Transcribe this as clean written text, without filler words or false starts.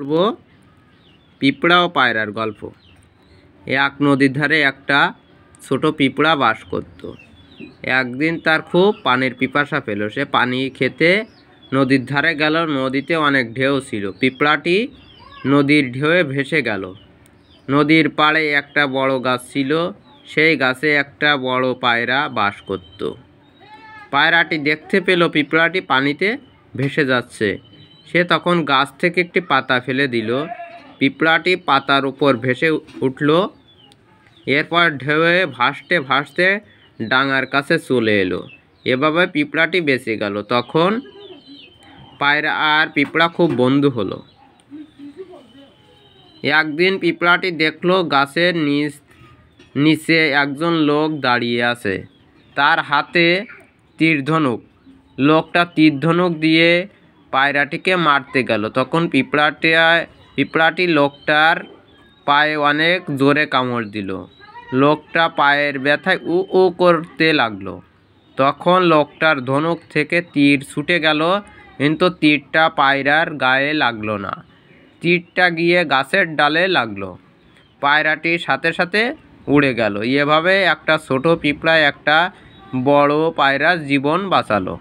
বলবো পিঁপড়া ও পায়রার গল্প। এক নদীর ধারে একটা ছোট পিঁপড়া বাস করত। একদিন তার খুব পানির পিপাসা পেল। সে পানি খেতে নদীর ধারে গেল। নদীতে অনেক ঢেউ ছিল। পিঁপড়াটি নদীর ঢেউয়ে ভেসে গেল। নদীর পাড়ে একটা বড় গাছ ছিল। সেই গাছে একটা বড় পায়রা বাস করত। পায়রাটি দেখতে পেল পিঁপড়াটি পানিতে ভেসে যাচ্ছে। সে তখন গাছ থেকে একটি পাতা ফেলে দিল। পিঁপড়াটি পাতার উপর ভেসে উঠল। এরপর ঢেউয়ে ভাসতে ভাসতে ডাঙার কাছে চলে এলো। এভাবে পিঁপড়াটি বেঁচে গেল। তখন পায়রা আর পিঁপড়া খুব বন্ধু হলো। একদিন পিঁপড়াটি দেখলো গাছের নিচে একজন লোক দাঁড়িয়ে আছে। তার হাতে তীর-ধনুক। লোকটা তীর-ধনুক দিয়ে পায়রাটিকে মারতে গেল। তখন পিঁপড়াটি লোকটার পায়ে অনেক জোরে কামড় দিল। লোকটা পায়ের ব্যথায় উ উ করতে লাগলো। তখন লোকটার ধনুক থেকে তীর ছুটে গেল, কিন্তু তীরটা পায়রার গায়ে লাগলো না। তীরটা গিয়ে গাছের ডালে লাগলো। পায়রাটির সাথে সাথে উড়ে গেল। এভাবে একটা ছোট পিঁপড়া একটা বড় পায়রার জীবন বাঁচালো।